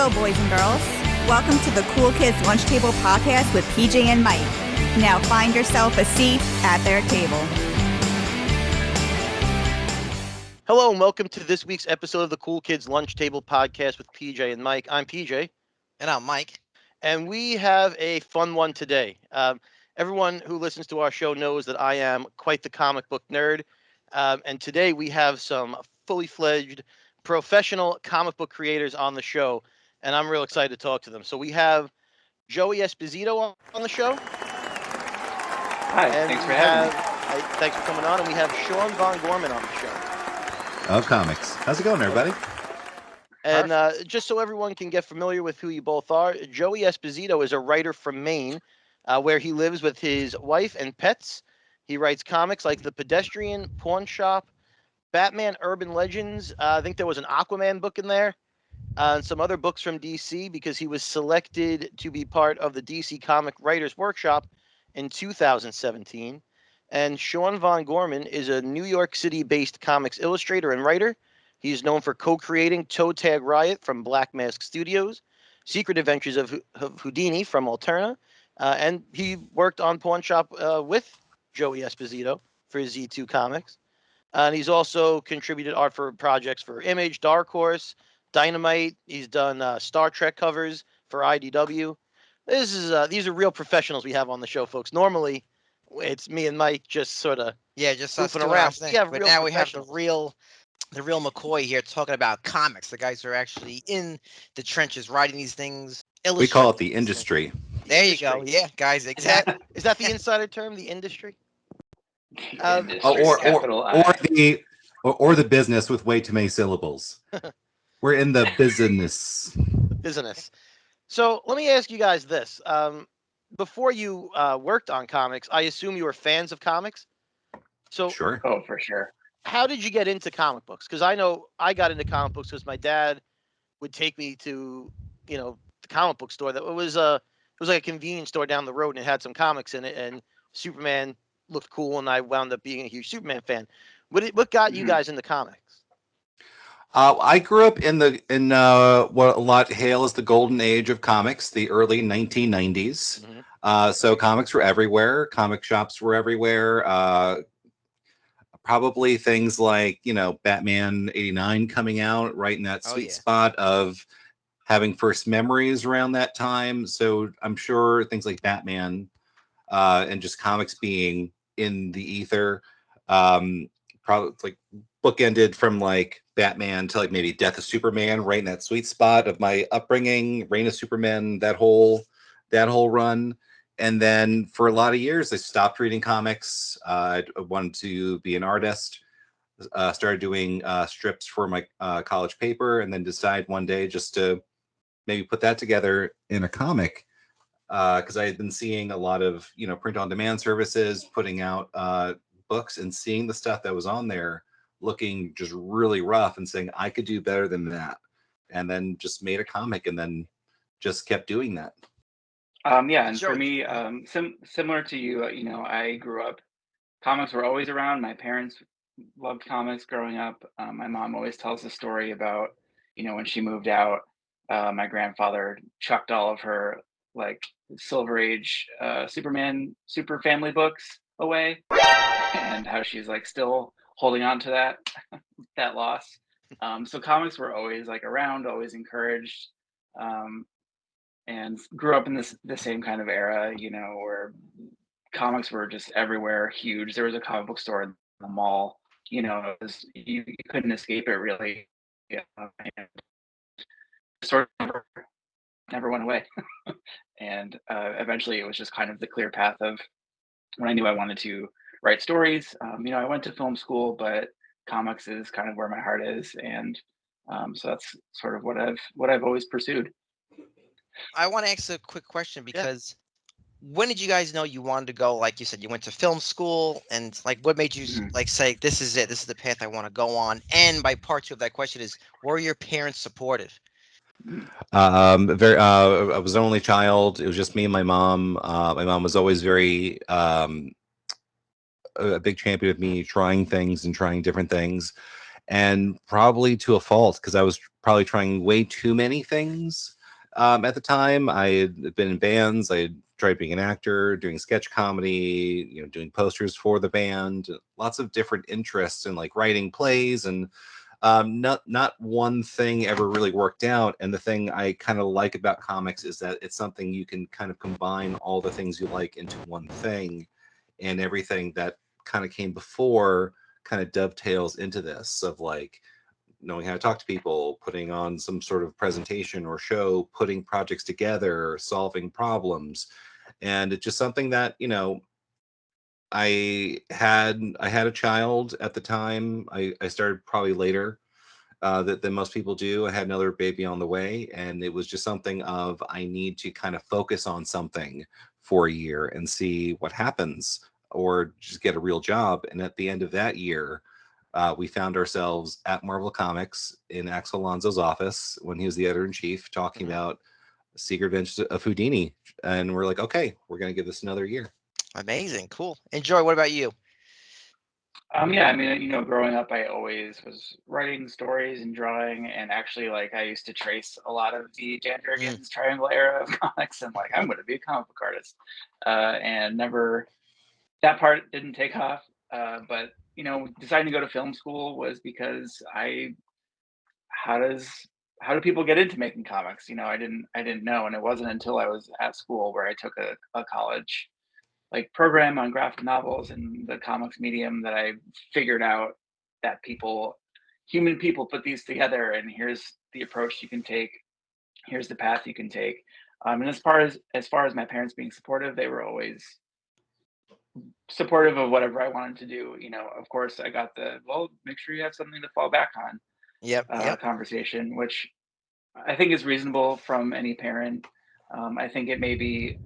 Hello, boys and girls. Welcome to the Cool Kids Lunch Table Podcast with PJ and Mike. Now find yourself a seat at their table. Hello and welcome to this week's episode of the Cool Kids Lunch Table Podcast with PJ and Mike. I'm PJ. And I'm Mike. And we have a fun one today. Everyone who listens to our show knows that I am quite the comic book nerd. And today we have some fully fledged professional comic book creators on the show. And I'm real excited to talk to them. So we have Joey Esposito on the show. Hi, thanks for having me. Thanks for coming on. And we have Sean Von Gorman on the show. Of comics. How's it going, everybody? And just so everyone can get familiar with who you both are, Joey Esposito is a writer from Maine, where he lives with his wife and pets. He writes comics like The Pedestrian, Pawn Shop, Batman Urban Legends. I think there was an Aquaman book in there, and some other books from DC because he was selected to be part of the DC Comic Writers Workshop in 2017. And Sean Von Gorman is a New York City-based comics illustrator and writer. He's known for co-creating TAG RIOT from Black Mask Studios, Secret Adventures of Houdini from Alterna, and he worked on Pawn Shop with Joey Esposito for Z2 Comics. And he's also contributed art for projects for Image, Dark Horse, Dynamite. He's done Star Trek covers for IDW. These are real professionals we have on the show, folks. Normally, it's me and Mike just sort of just us goofing around. Yeah, but now we have the real McCoy here talking about comics. The guys who are actually in the trenches writing these things. We call it the industry. There you go. Yeah, guys, exactly. Is that the insider term, the industry? Or the business with way too many syllables. We're in the business. Business. So let me ask you guys this. Before you worked on comics, I assume you were fans of comics? So Sure. Oh, for sure. How did you get into comic books? Because I know I got into comic books because my dad would take me to, the comic book store. It was like a convenience store down the road, and it had some comics in it. And Superman looked cool, and I wound up being a huge Superman fan. What got you guys into comics? I grew up in what a lot hail as the golden age of comics, the early 1990s. Mm-hmm. So comics were everywhere. Comic shops were everywhere. Probably things like, Batman '89 coming out right in that sweet spot of having first memories around that time. So I'm sure things like Batman and just comics being in the ether, probably like bookended from like Batman to like maybe Death of Superman, right in that sweet spot of my upbringing, Reign of Superman, that whole run. And then for a lot of years, I stopped reading comics. I wanted to be an artist. Started doing strips for my college paper, and then decided one day just to maybe put that together in a comic. Because I had been seeing a lot of print-on-demand services putting out books and seeing the stuff that was on there looking just really rough and saying I could do better than that, and then just made a comic and then just kept doing that. And for me, similar to you, I grew up, comics were always around. My parents loved comics growing up. My mom always tells the story about, when she moved out, my grandfather chucked all of her like Silver Age Superman super family books away, and how she's like still holding on to that loss. So comics were always like around, always encouraged. And grew up in the same kind of era, where comics were just everywhere, huge. There was a comic book store in the mall, you couldn't escape it really. And sort of never went away. And eventually it was just kind of the clear path of when I knew I wanted to write stories. I went to film school, but comics is kind of where my heart is. And so that's sort of what I've always pursued. I want to ask a quick question because when did you guys know you wanted to go? Like you said, you went to film school, and like what made you like say this is it? This is the path I want to go on. And by part two of that question is, were your parents supportive? I was an only child. It was just me and my mom. My mom was always very a big champion of me trying things and trying different things, and probably to a fault because I was probably trying way too many things. At the time, I had been in bands. I had tried being an actor, doing sketch comedy, doing posters for the band. Lots of different interests in like writing plays, and not one thing ever really worked out. And the thing I kind of like about comics is that it's something you can kind of combine all the things you like into one thing, and everything that kind of came before kind of dovetails into this of like knowing how to talk to people, putting on some sort of presentation or show, putting projects together, solving problems. And it's just something that, I had a child at the time. I started probably later than most people do. I had another baby on the way, and it was just something of I need to kind of focus on something for a year and see what happens, or just get a real job. And at the end of that year, we found ourselves at Marvel Comics in Axel Alonso's office when he was the editor-in-chief, talking about Secret Adventures of Houdini. And we're like, okay, we're going to give this another year. Amazing. Cool. And Joy, what about you? Yeah, I mean, growing up, I always was writing stories and drawing, and actually, like, I used to trace a lot of the Dan Jurgens Triangle era of comics, and like, I'm going to be a comic book artist, and never, that part didn't take off. But deciding to go to film school was because how do people get into making comics? I didn't know, and it wasn't until I was at school where I took a college like program on graphic novels and the comics medium that I figured out that human people put these together, and here's the approach you can take, here's the path you can take. And as far as my parents being supportive, they were always supportive of whatever I wanted to do. Of course, I got make sure you have something to fall back on. Yep. Conversation, which I think is reasonable from any parent. I think it maybe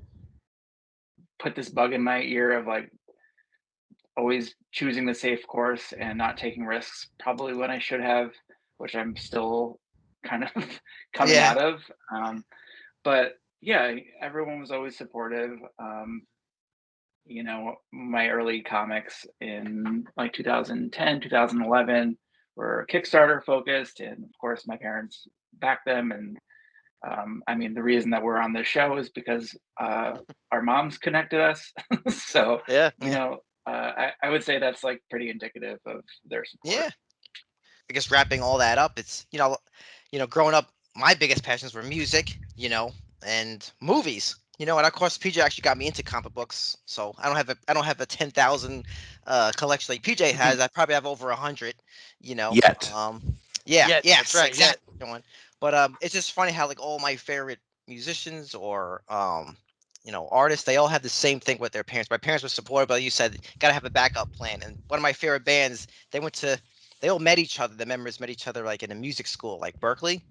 put this bug in my ear of like always choosing the safe course and not taking risks, probably when I should have, which I'm still kind of coming out of. But yeah, everyone was always supportive. My early comics in like 2010, 2011 were Kickstarter focused, and of course my parents backed them. And I mean, the reason that we're on this show is because our moms connected us. So I would say that's like pretty indicative of their support. Yeah. I guess wrapping all that up, it's growing up, my biggest passions were music, and movies. And of course, PJ actually got me into comic books. So I don't have a 10,000 collection like PJ has. I probably have over 100. Yet. Yes, that's right, exactly. But it's just funny how like all my favorite musicians or artists, they all have the same thing with their parents. My parents were supportive, but you said gotta have a backup plan. And one of my favorite bands, they all met each other. The members met each other like in a music school, like Berkeley.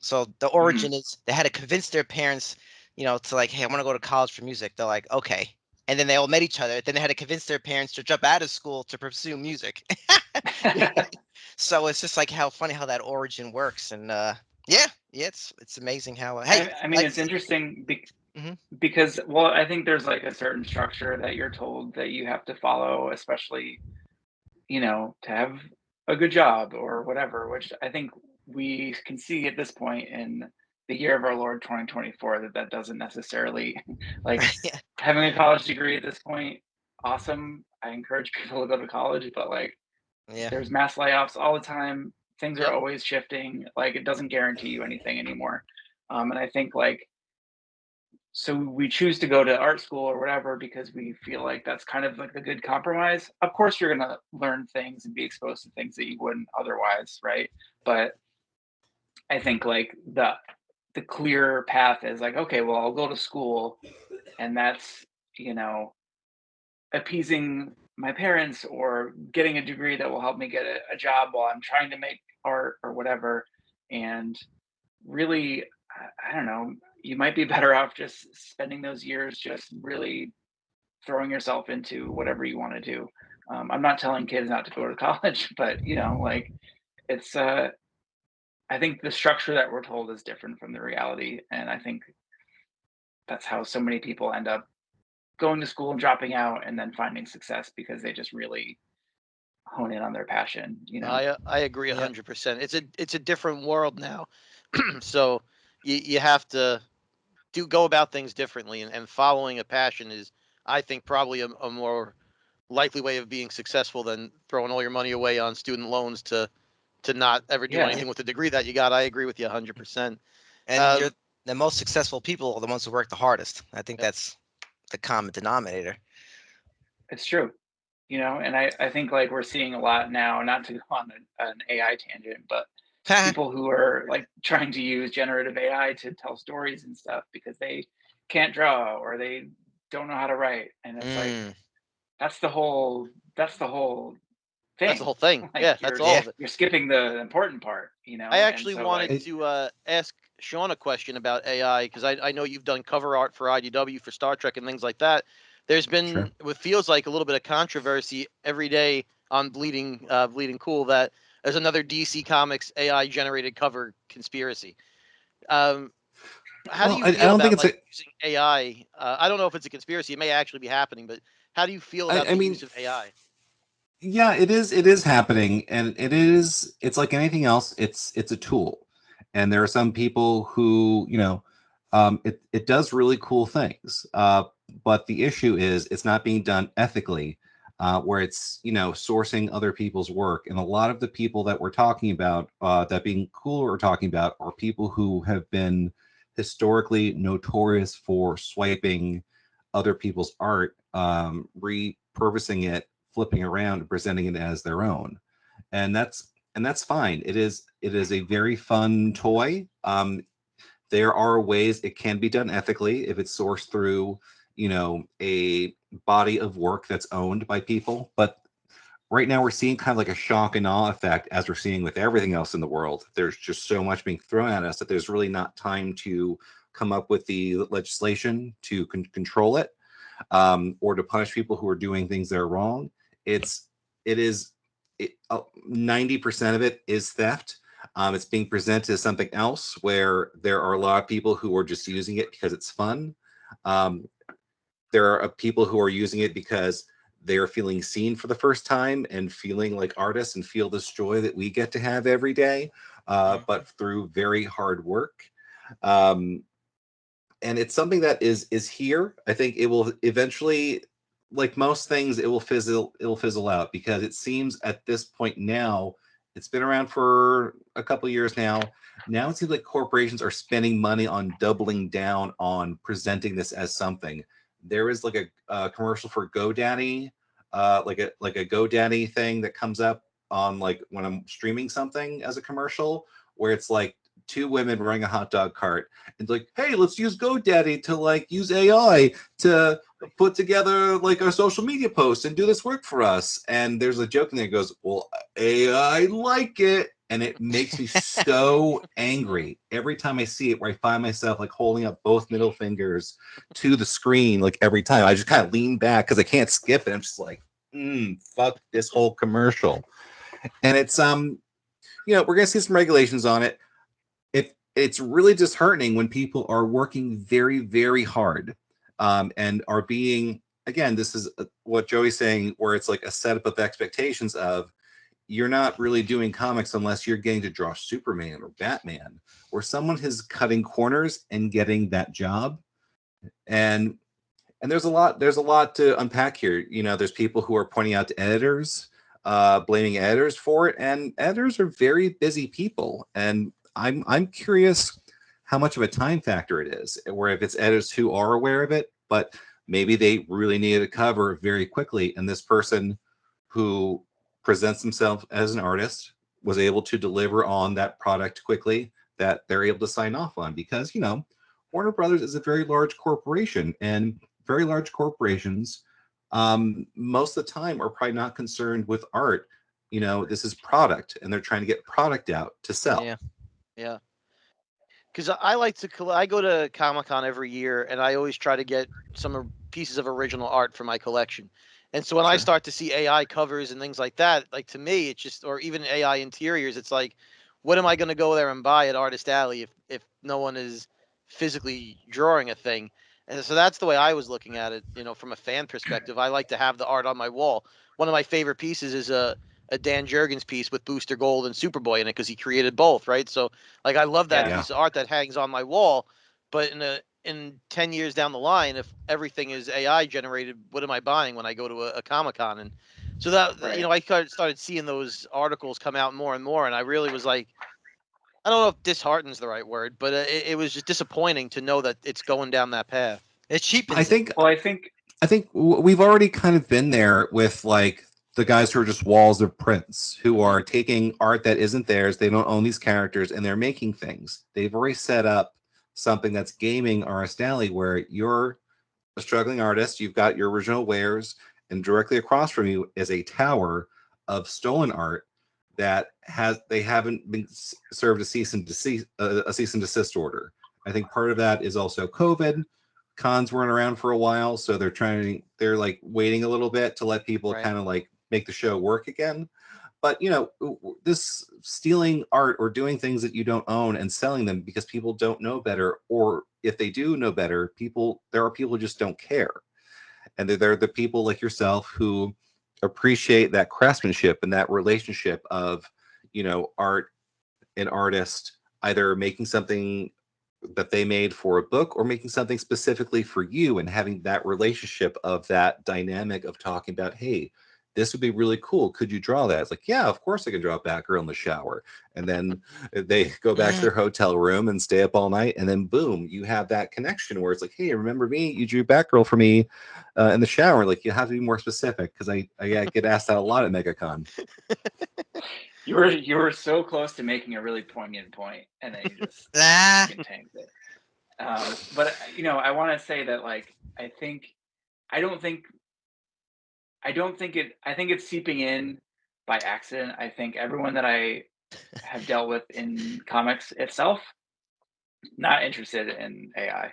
So the origin is they had to convince their parents, to like, hey, I want to go to college for music. They're like, okay. And then they all met each other. Then they had to convince their parents to drop out of school to pursue music. So it's just like how funny how that origin works. And it's amazing how. Hey, I mean, it's interesting because, well, I think there's like a certain structure that you're told that you have to follow, especially to have a good job or whatever, which I think we can see at this point in the year of our Lord 2024 that doesn't necessarily like having a college degree at this point. Awesome. I encourage people to go to college, but like there's mass layoffs all the time. Things are always shifting. Like it doesn't guarantee you anything anymore. And I think like, so we choose to go to art school or whatever because we feel like that's kind of like a good compromise. Of course, you're going to learn things and be exposed to things that you wouldn't otherwise, right? But I think like the clear path is like, okay, well, I'll go to school, and that's appeasing my parents or getting a degree that will help me get a job while I'm trying to make art or whatever. And really, I don't know, you might be better off just spending those years just really throwing yourself into whatever you want to do. I'm not telling kids not to go to college, but like it's I think the structure that we're told is different from the reality, and I think that's how so many people end up going to school and dropping out and then finding success because they just really hone in on their passion. I agree 100%. It's a different world now. So you have to go about things differently, and following a passion is, I think, probably a more likely way of being successful than throwing all your money away on student loans to not ever do anything with the degree that you got. I agree with you 100%. And you're the most successful people are the ones who work the hardest. I think that's the common denominator. It's true. You know, and I think like we're seeing a lot now, not to go on an AI tangent, but people who are like trying to use generative AI to tell stories and stuff because they can't draw or they don't know how to write. And it's like, that's the whole thing. That's the whole thing. Like, that's all of it. You're skipping the important part, you know? I actually so, wanted to ask Sean a question about AI, because I know you've done cover art for IDW, for Star Trek, and things like that. There's been what feels like a little bit of controversy every day on Bleeding Cool that there's another DC Comics AI generated cover conspiracy. How do you feel about using AI? I don't know if it's a conspiracy. It may actually be happening, but how do you feel about the use of AI? Yeah, it is happening, and it's like anything else. It's a tool, and there are some people who, it does really cool things. But the issue is it's not being done ethically, where it's, sourcing other people's work. And a lot of the people that we're talking about, that being cool we're talking about, are people who have been historically notorious for swiping other people's art, repurposing it, flipping around, and presenting it as their own. And that's fine. It is a very fun toy. There are ways it can be done ethically if it's sourced through, a body of work that's owned by people. But right now we're seeing kind of like a shock and awe effect, as we're seeing with everything else in the world. There's just so much being thrown at us that there's really not time to come up with the legislation to control it, or to punish people who are doing things that are wrong. 90% of it is theft. It's being presented as something else, where there are a lot of people who are just using it because it's fun. There are people who are using it because they're feeling seen for the first time and feeling like artists and feel this joy that we get to have every day, but through very hard work. And it's something that is here. I think it will eventually, like most things, it will fizzle out, because it seems at this point now, it's been around for a couple of years now. Now it seems like corporations are spending money on doubling down on presenting this as something. There is like a commercial for GoDaddy, like a GoDaddy thing that comes up on, like, when I'm streaming something as a commercial, where it's like two women running a hot dog cart, and like, hey, let's use GoDaddy to like use AI to put together like our social media posts and do this work for us. And there's a joke in there that goes, well, AI like it. And it makes me so angry every time I see it, where I find myself like holding up both middle fingers to the screen. Like every time I just kind of lean back because I can't skip it. I'm just like, fuck this whole commercial. And it's, we're going to see some regulations on it. It's really disheartening when people are working very, very hard, and are being, again, this is what Joey's saying, where it's like a setup of expectations of, you're not really doing comics unless you're getting to draw Superman or Batman, or someone is cutting corners and getting that job. And there's a lot to unpack here. There's people who are pointing out to editors, blaming editors for it, and editors are very busy people. And I'm curious how much of a time factor it is, where if it's editors who are aware of it, but maybe they really needed a cover very quickly, and this person who presents themselves as an artist was able to deliver on that product quickly, that they're able to sign off on. Because, Warner Brothers is a very large corporation, and very large corporations, most of the time, are probably not concerned with art. This is product, and they're trying to get product out to sell. Yeah. Because I go to Comic-Con every year, and I always try to get some pieces of original art for my collection. And so when I start to see AI covers and things like that, like, to me, it's just, or even AI interiors, it's like, what am I going to go there and buy at Artist Alley if no one is physically drawing a thing? And so that's the way I was looking at it, from a fan perspective. I like to have the art on my wall. One of my favorite pieces is a a Dan Jurgens piece with Booster Gold and Superboy in it because he created both, right? So like I love that piece of art that hangs on my wall, but in 10 years down the line, if everything is AI generated, what am I buying when I go to a Comic-Con? And so that I started seeing those articles come out more and more, and I really was like, I don't know if disheartened's the right word, but it was just disappointing to know that it's going down that path. It cheapens. I think. Well, I think we've already kind of been there with like the guys who are just walls of prints, who are taking art that isn't theirs. They don't own these characters, and they're making things. They've already set up something that's gaming RS Alley, where you're a struggling artist. You've got your original wares, and directly across from you is a tower of stolen art that they haven't been served a cease and desist order. I think part of that is also COVID. Cons weren't around for a while, so they're like waiting a little bit to let people kind of like make the show work again. But this stealing art or doing things that you don't own and selling them because people don't know better, or if they do know better, there are people who just don't care. And they're the people like yourself who appreciate that craftsmanship and that relationship of, art and artist either making something that they made for a book or making something specifically for you, and having that relationship of that dynamic of talking about, hey, this would be really cool. Could you draw that? It's like, yeah, of course I can draw Batgirl in the shower. And then they go back to their hotel room and stay up all night. And then boom, you have that connection where it's like, hey, remember me? You drew Batgirl for me in the shower. Like, you have to be more specific, because I get asked that a lot at MegaCon. You were so close to making a really poignant point, and then you just tanked it. But I want to say that, like, I think it's seeping in by accident. I think everyone that I have dealt with in comics itself, not interested in AI,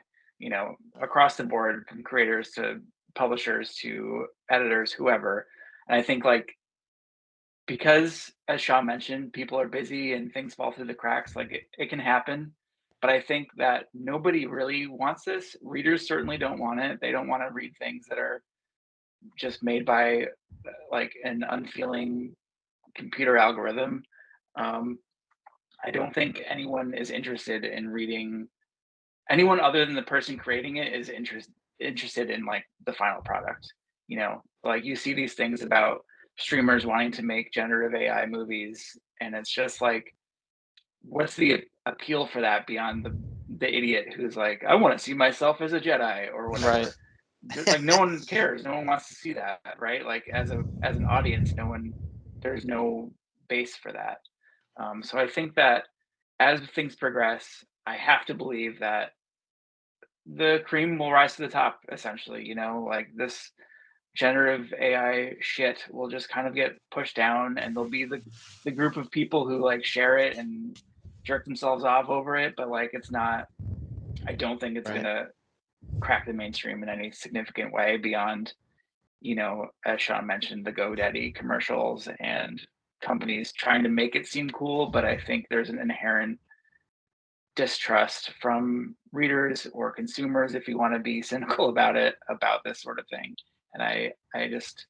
across the board, from creators to publishers to editors, whoever. And I think, like, because, as Sean mentioned, people are busy and things fall through the cracks, like it can happen. But I think that nobody really wants this. Readers certainly don't want it. They don't want to read things that are just made by like an unfeeling computer algorithm. I don't think anyone is interested in reading. Anyone other than the person creating it is interested in like the final product. Like, you see these things about streamers wanting to make generative AI movies, and it's just like, what's the appeal for that beyond the idiot who's like, I want to see myself as a Jedi or whatever. Like, no one cares. No one wants to see that, right? Like, as an audience, there's no base for that. So I think that as things progress, I have to believe that the cream will rise to the top, essentially. Like, this generative AI shit will just kind of get pushed down, and there'll be the group of people who like share it and jerk themselves off over it, but like, I don't think it's gonna crack the mainstream in any significant way beyond, as Sean mentioned, the GoDaddy commercials and companies trying to make it seem cool. But I think there's an inherent distrust from readers or consumers, if you want to be cynical about it, about this sort of thing. And I just,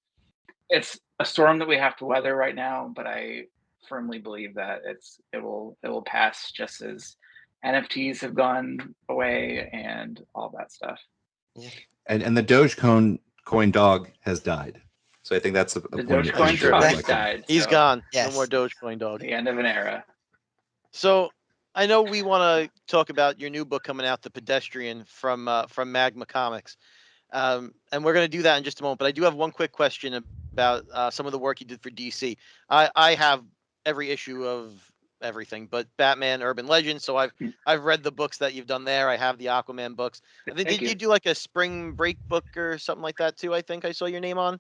it's a storm that we have to weather right now, but I firmly believe that it will pass, just as NFTs have gone away and all that stuff. Yeah. And the Dogecoin dog has died. So I think that's the Dogecoin dog has died. He's gone. Yes. No more Dogecoin dog. The end of an era. So I know we want to talk about your new book coming out, The Pedestrian, from Magma Comix. And we're going to do that in just a moment. But I do have one quick question about some of the work you did for DC. I have every issue of everything but Batman Urban Legends, so I've read the books that you've done there. I have the Aquaman books. Did you do like a spring break book or something like that too? I think I saw your name on,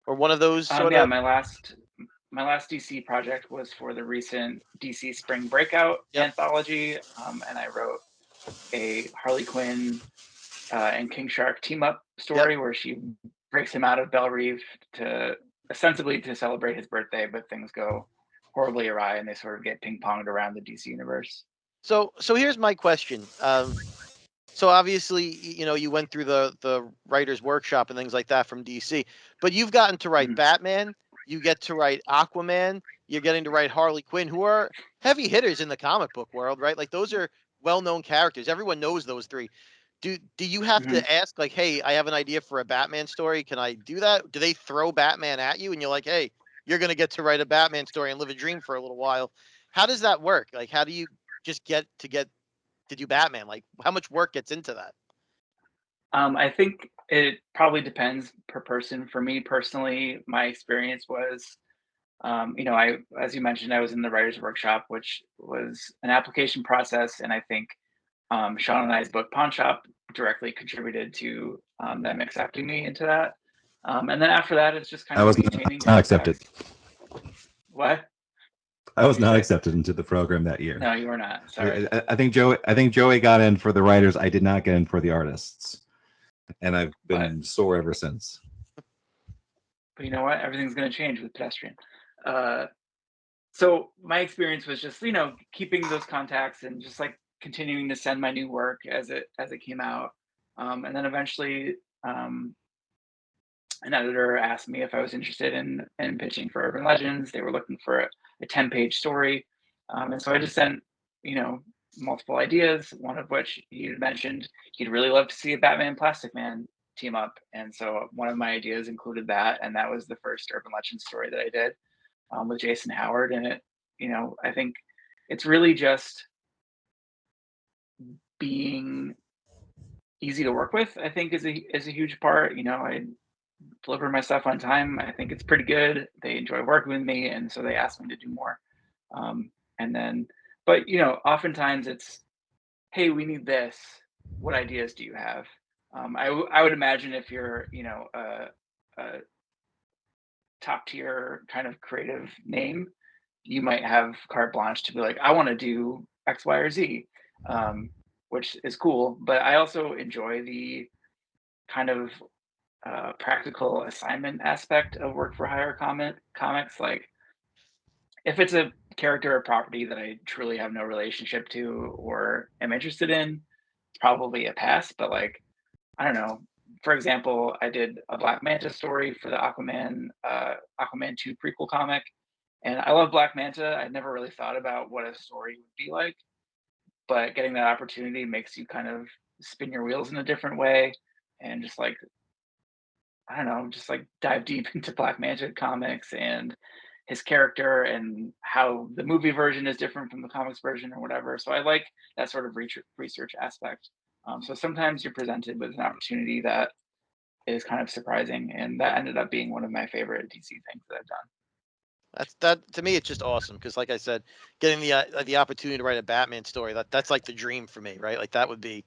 or one of those sort of. My last DC project was for the recent DC Spring Breakout anthology, and I wrote a Harley Quinn and King Shark team up story where she breaks him out of Belle Reve to ostensibly to celebrate his birthday, but things go horribly awry and they sort of get ping-ponged around the DC universe. So here's my question. So obviously, you went through the writer's workshop and things like that from DC, but you've gotten to write Batman you get to write Aquaman, you're getting to write Harley Quinn, who are heavy hitters in the comic book world, right? Like those are well-known characters. Everyone knows those three. Do you have to ask like, hey, I have an idea for a Batman story. Can I do that? Do they throw Batman at you and you're like, hey, you're gonna get to write a Batman story and live a dream for a little while? How does that work? Like, how do you just get to do Batman? Like, how much work gets into that? I think it probably depends per person. For me personally, my experience was, as you mentioned, I was in the writer's workshop, which was an application process. And I think Sean and I's book Pawn Shop directly contributed to them accepting me into that. And then after that, it's just kind of maintaining not accepted. What? I was not accepted into the program that year. No, you were not. Sorry. I think Joey got in for the writers. I did not get in for the artists, and I've been sore ever since. But you know what? Everything's going to change with Pedestrian. So my experience was just, keeping those contacts and just like continuing to send my new work as it came out. And then eventually an editor asked me if I was interested in pitching for Urban Legends. They were looking for a 10-page story. And so I just sent, multiple ideas, one of which you mentioned he'd really love to see a Batman Plastic Man team up. And so one of my ideas included that. And that was the first Urban Legends story that I did with Jason Howard. And it, I think it's really just being easy to work with, I think is a huge part. I deliver my stuff on time. I think it's pretty good. They enjoy working with me, and so they ask me to do more. But oftentimes it's, hey, we need this. What ideas do you have? I would imagine if you're, a top tier kind of creative name, you might have carte blanche to be like, I want to do X, Y, or Z, which is cool. But I also enjoy the kind of practical assignment aspect of work for hire comics. Like if it's a character or property that I truly have no relationship to or am interested in, it's probably a pass. But like, I don't know. For example, I did a Black Manta story for the Aquaman 2 prequel comic. And I love Black Manta. I'd never really thought about what a story would be like. But getting that opportunity makes you kind of spin your wheels in a different way and just like, I don't know, just like dive deep into Black Manta comics and his character and how the movie version is different from the comics version or whatever. So I like that sort of research aspect. So sometimes you're presented with an opportunity that is kind of surprising, and that ended up being one of my favorite DC things that I've done. That to me, it's just awesome because, like I said, getting the opportunity to write a Batman story, that's like the dream for me, right? Like that would be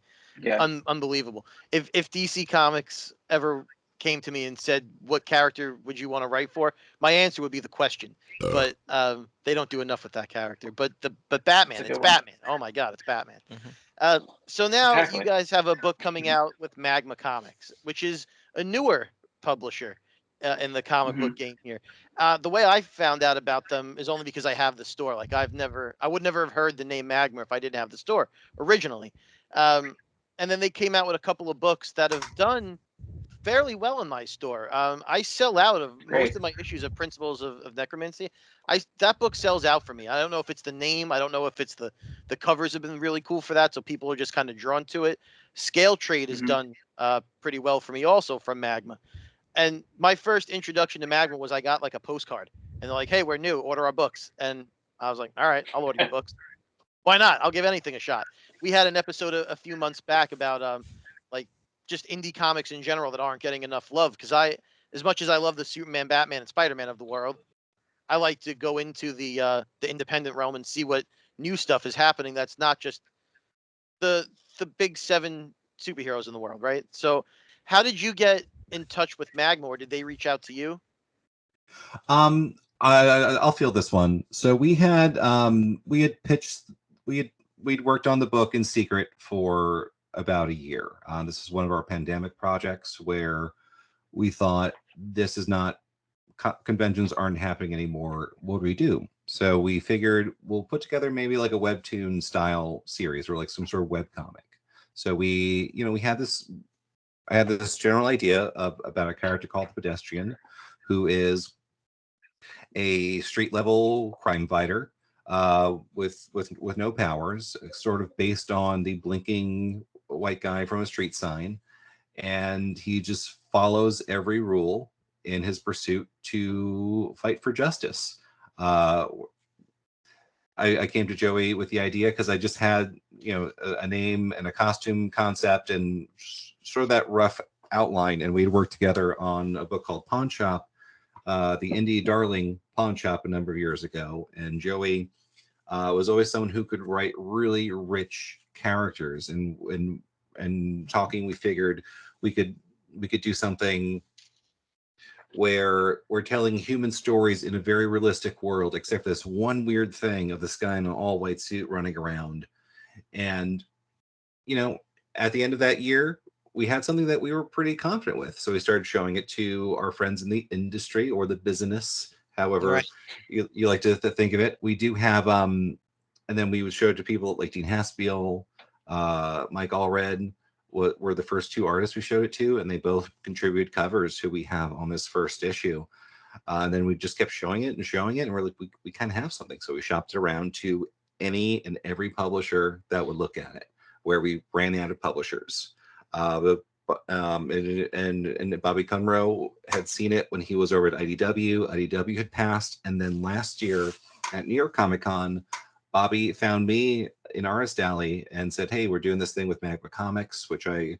unbelievable. If DC Comics ever came to me and said, what character would you want to write for? My answer would be the Question, but they don't do enough with that character. But Batman, it's Batman. Oh my God, it's Batman. So now you guys have a book coming out with Magma Comix, which is a newer publisher in the comic book game here. The way I found out about them is only because I have the store. Like I would never have heard the name Magma if I didn't have the store originally. And then they came out with a couple of books that have done fairly well in my store. I sell out of most of my issues of Principles of Necromancy. That book sells out for me. I don't know if it's the name. I don't know if it's the covers have been really cool for that, so people are just kind of drawn to it. Scale Trade has done pretty well for me also from Magma. And my first introduction to Magma was I got like a postcard, and they're like, "Hey, we're new. Order our books." And I was like, "All right, I'll order your books. Why not? I'll give anything a shot." We had an episode a few months back about like just indie comics in general that aren't getting enough love, because as much as I love the Superman, Batman, and Spider-Man of the world, I like to go into the independent realm and see what new stuff is happening that's not just the big 7 superheroes in the world, right? So how did you get in touch with Magma, or did they reach out to you? I'll field this one. So we'd worked on the book in secret for about a year. This is one of our pandemic projects where we thought, this is not, conventions aren't happening anymore. What do we do? So we figured we'll put together maybe like a webtoon style series or like some sort of web comic. So I had this general idea about a character called the Pedestrian, who is a street level crime fighter with no powers, sort of based on the blinking white guy from a street sign, and he just follows every rule in his pursuit to fight for justice. I came to Joey with the idea because I just had, you know, a name and a costume concept and sort of that rough outline, and we'd worked together on a book called Pawn Shop, the indie darling Pawn Shop, a number of years ago. And Joey was always someone who could write really rich characters, and talking, we figured we could do something where we're telling human stories in a very realistic world, except for this one weird thing of this guy in an all white suit running around. And, you know, at the end of that year, we had something that we were pretty confident with. So we started showing it to our friends in the industry or the business, however you like to think of it. We do have, and then we would show it to people like Dean Haspiel, Mike Allred, were the first two artists we showed it to, and they both contributed covers who we have on this first issue. And then we just kept showing it, and we're like, we kind of have something. So we shopped it around to any and every publisher that would look at it, where we ran out of publishers. And Bobby Conroe had seen it when he was over at IDW. IDW had passed, and then last year at New York Comic Con, Bobby found me in Artist Alley and said, "Hey, we're doing this thing with Magma Comix," which I'm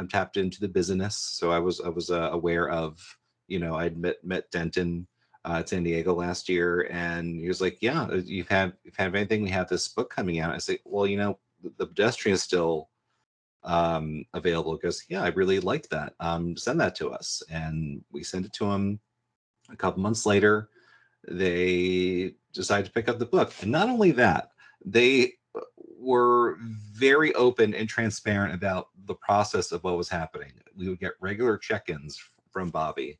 tapped into the business, so I was aware of. You know, I'd met Denton at San Diego last year, and he was like, "Yeah, you've had anything? We have this book coming out." I say, "Well, you know, the Pedestrian is still available." He goes, "Yeah, I really liked that. Send that to us," and we sent it to him. A couple months later, they decided to pick up the book. And not only that, they were very open and transparent about the process of what was happening. We would get regular check-ins from Bobby,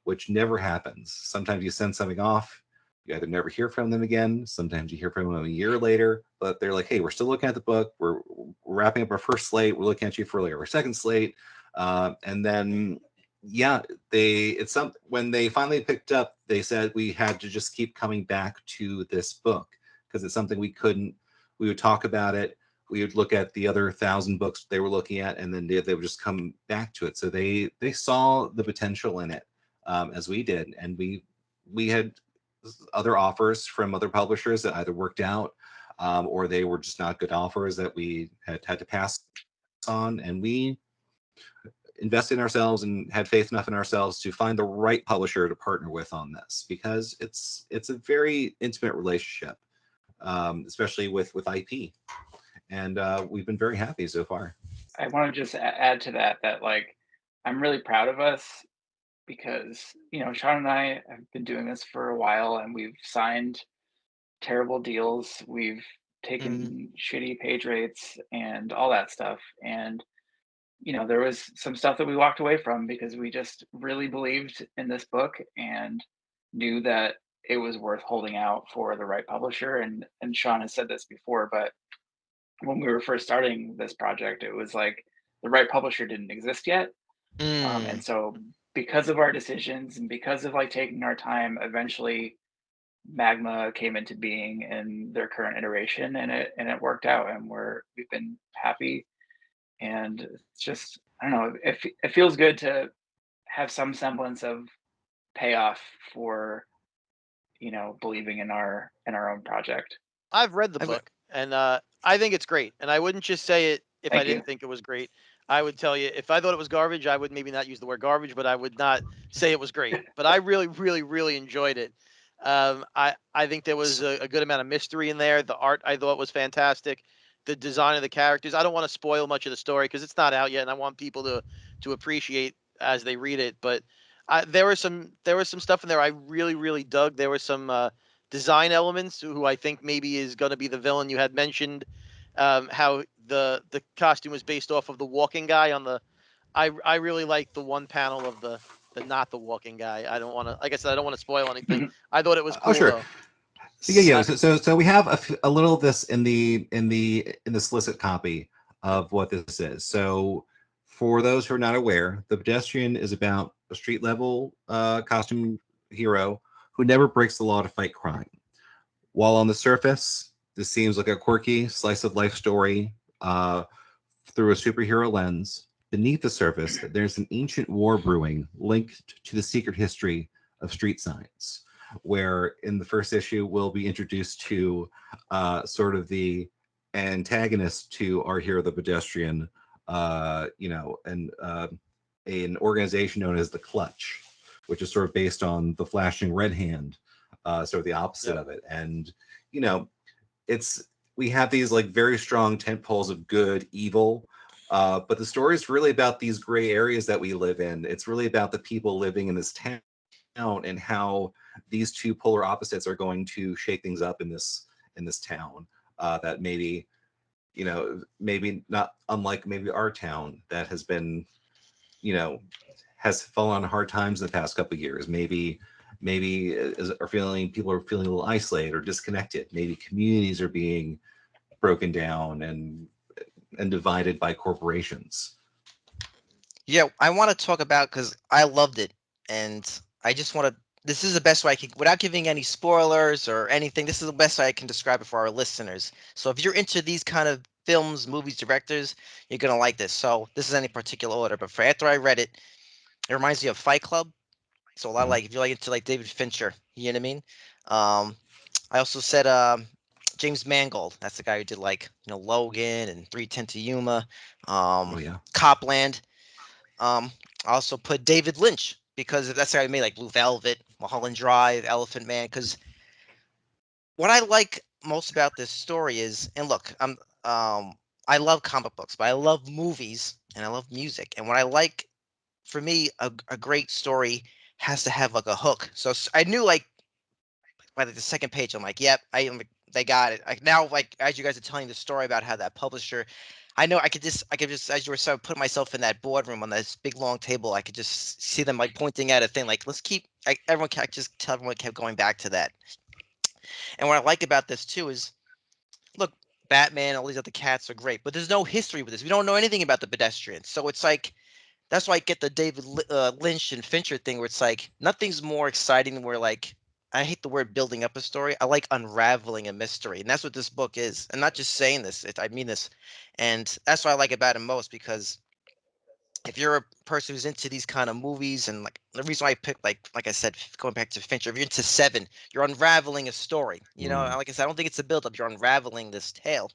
which never happens. Sometimes you send something off, you either never hear from them again, sometimes you hear from them a year later, but they're like, "Hey, we're still looking at the book, we're wrapping up our first slate, we're looking at you for like our second slate." And then yeah, when they finally picked up, they said we had to just keep coming back to this book because it's something we would talk about it, we would look at the other 1,000 books they were looking at, and then they would just come back to it. So they saw the potential in it, as we did, and we had other offers from other publishers that either worked out, or they were just not good offers that we had to pass on, and we invested in ourselves and had faith enough in ourselves to find the right publisher to partner with on this, because it's a very intimate relationship, especially with IP, and we've been very happy so far. I want to just add to that like, I'm really proud of us because, you know, Sean and I have been doing this for a while, and we've signed terrible deals, we've taken shitty page rates and all that stuff, and you know, there was some stuff that we walked away from because we just really believed in this book and knew that it was worth holding out for the right publisher. And Sean has said this before, but when we were first starting this project, it was like the right publisher didn't exist yet. And so because of our decisions and because of like taking our time, eventually Magma came into being in their current iteration, and it worked out, and we've been happy. And it's just, I don't know, it feels good to have some semblance of payoff for, you know, believing in our own project. I've read the book, and I think it's great. And I wouldn't just say it if I didn't think it was great. I would tell you, if I thought it was garbage, I would maybe not use the word garbage, but I would not say it was great. But I really, really, really enjoyed it. I think there was a good amount of mystery in there. The art I thought was fantastic. The design of the characters. I don't want to spoil much of the story because it's not out yet, and I want people to appreciate as they read it. But there was some stuff in there I really, really dug. There were some design elements who I think maybe is going to be the villain. You had mentioned how the costume was based off of the walking guy on the. I really like the one panel of the not the walking guy. I don't want to, like I said, I don't want to spoil anything. I thought it was cool. Oh, sure. Though. Yeah. So we have a little of this in the solicit copy of what this is. So for those who are not aware, the Pedestrian is about a street level costume hero who never breaks the law to fight crime. While on the surface, this seems like a quirky slice of life story through a superhero lens, beneath the surface, there's an ancient war brewing linked to the secret history of street signs, where in the first issue, we'll be introduced to sort of the antagonist to our hero, the pedestrian, and an organization known as the Clutch, which is sort of based on the flashing red hand, sort of the opposite of it. And, we have these like very strong tent poles of good, evil, but the story is really about these gray areas that we live in. It's really about the people living in this town and how these two polar opposites are going to shake things up in this town. That maybe, maybe not unlike maybe our town that has been, has fallen on hard times in the past couple of years. Maybe people are feeling a little isolated or disconnected. Maybe communities are being broken down and divided by corporations. Yeah, I want to talk about, because I loved it, and I just want to. This is the best way I can, without giving any spoilers or anything. This is the best way I can describe it for our listeners. So if you're into these kind of films, movies, directors, you're gonna like this. So this is any particular order, but for after I read it, it reminds me of Fight Club. So a lot of, like, if you're like into like David Fincher, you know what I mean? I also said James Mangold. That's the guy who did like Logan and 3:10 to Yuma, Copland. I also put David Lynch because that's the guy who made like Blue Velvet, Mulholland Drive, Elephant Man. Because what I like most about this story is, and look, I love comic books, but I love movies and I love music. And what I like, for me, a great story has to have like a hook. So I knew, like, by the second page, I'm like, yep, they got it. Like now, like as you guys are telling the story about how that publisher, I know I could just, as you were saying, put myself in that boardroom on this big long table. I could just see them like pointing at a thing, like let's keep. Everyone kept, just tell everyone kept going back to that. And what I like about this too is, look, Batman, all these other cats are great, but there's no history with this. We don't know anything about the pedestrians, so it's like. That's why I get the David Lynch and Fincher thing, where it's like nothing's more exciting than where, like, I hate the word building up a story. I like unraveling a mystery, and that's what this book is. I'm not just saying this; I mean this, and that's what I like about it most. Because if you're a person who's into these kind of movies, and like the reason why I picked, like I said, going back to Fincher, if you're into Seven, you're unraveling a story. Like I said, I don't think it's a build-up. You're unraveling this tale.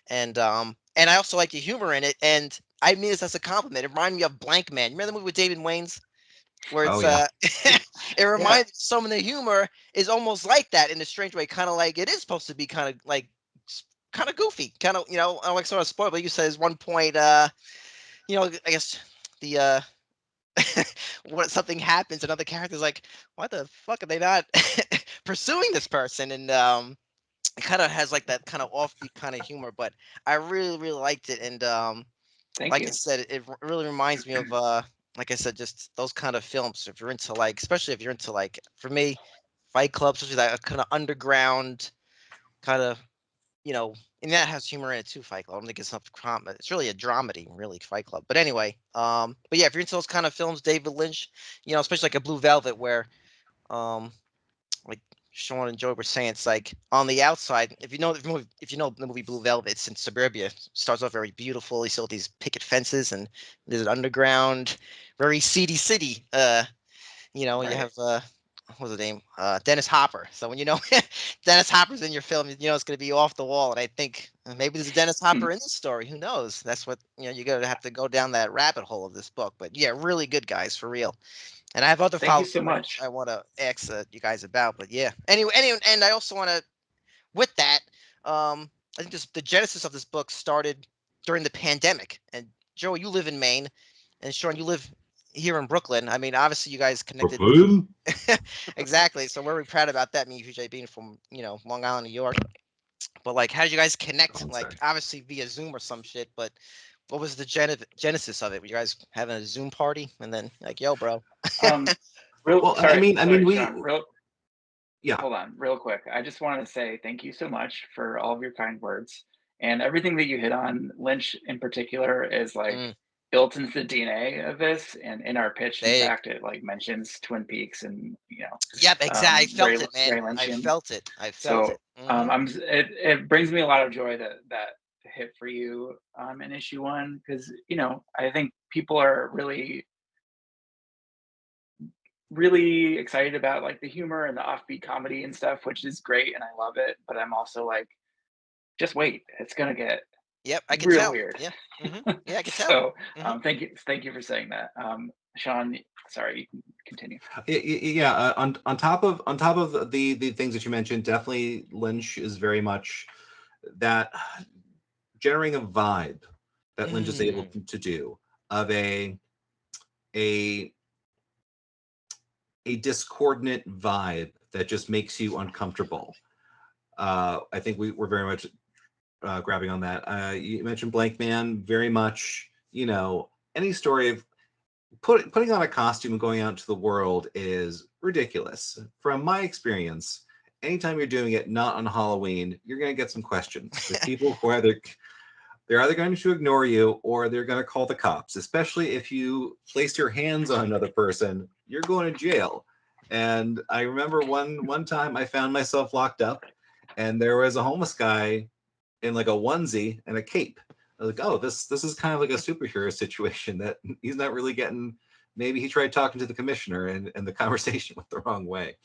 And I also like the humor in it, and I mean this as a compliment. It reminded me of Blank Man. You remember the movie with David Wayne's, where it's it reminds some of the humor is almost like that in a strange way, kind of like it is supposed to be kind of like kind of goofy, kind of I don't like sort of spoil, but you said there's one point, I guess the when something happens, another character's like, why the fuck are they not pursuing this person? And it kind of has like that kind of offbeat kind of humor, but I really, really liked it. And Thank you. I said, it really reminds me of like I said, just those kind of films. If you're into, like, especially if you're into, like, for me, Fight Club, especially that kind of underground kind of, and that has humor in it too. Fight Club. I don't think it's not comedy. It's really a dramedy, really, Fight Club. But anyway, but yeah, if you're into those kind of films, David Lynch, especially like a Blue Velvet, where like Sean and Joey were saying, it's like on the outside, if you know the movie Blue Velvet, it's in suburbia. It starts off very beautiful. You see all these picket fences, and there's an underground, very seedy city. You Right. have what's the name? Dennis Hopper. So when Dennis Hopper's in your film, it's going to be off the wall. And I think maybe there's a Dennis Hopper in this story. Who knows? That's what you're going to have to go down that rabbit hole of this book. But yeah, really good, guys, for real. And I have other Thank you follow-up so much. I want to ask you guys about, but yeah. Anyway, and I also want to, with that, I think the genesis of this book started during the pandemic. And Joey, you live in Maine, and Sean, you live here in Brooklyn. I mean, obviously, you guys connected. Brooklyn? Exactly. So we're really proud about that. Me, PJ, being from Long Island, New York. But like, how did you guys connect? Like, obviously via Zoom or some shit. But what was the genesis of it? Were you guys having a Zoom party, and then like, yo, bro? Well, sorry, Sean, hold on, real quick. I just wanted to say thank you so much for all of your kind words and everything that you hit on. Lynch in particular is like built into the DNA of this, and in our pitch, in fact, it like mentions Twin Peaks and Yep, exactly. I felt it, man. Ray I Lynchian. felt it. I felt it. It brings me a lot of joy that hit for you in issue 1, because I think people are really excited about like the humor and the offbeat comedy and stuff, which is great, and I love it. But I'm also like, just wait, it's gonna get I can real tell. weird. Yeah, yeah, I can tell. So thank you for saying that. Sean, sorry, you can continue. Yeah, on top of the things that you mentioned, definitely Lynch is very much that generating a vibe that Lynch is able to do of a discordant vibe that just makes you uncomfortable. I think we're very much grabbing on that. You mentioned Blank Man, very much, any story of putting on a costume and going out into the world is ridiculous. From my experience, anytime you're doing it not on Halloween, you're going to get some questions. There's people who they're either going to ignore you or they're going to call the cops, especially if you place your hands on another person, you're going to jail. And I remember one time I found myself locked up and there was a homeless guy in like a onesie and a cape. I was like, oh, this is kind of like a superhero situation that he's not really getting. Maybe he tried talking to the commissioner and the conversation went the wrong way.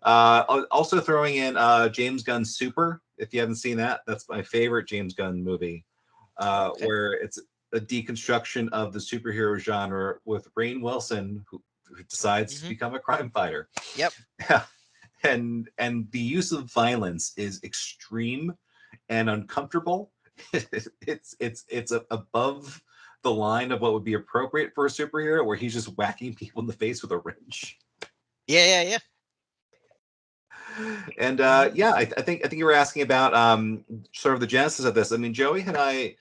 Also throwing in James Gunn's Super. If you haven't seen that, that's my favorite James Gunn movie, where it's a deconstruction of the superhero genre with Rainn Wilson, who decides to become a crime fighter. Yep. and the use of violence is extreme and uncomfortable. It's above the line of what would be appropriate for a superhero, where he's just whacking people in the face with a wrench. Yeah. And I think you were asking about sort of the genesis of this. I mean, Joey and I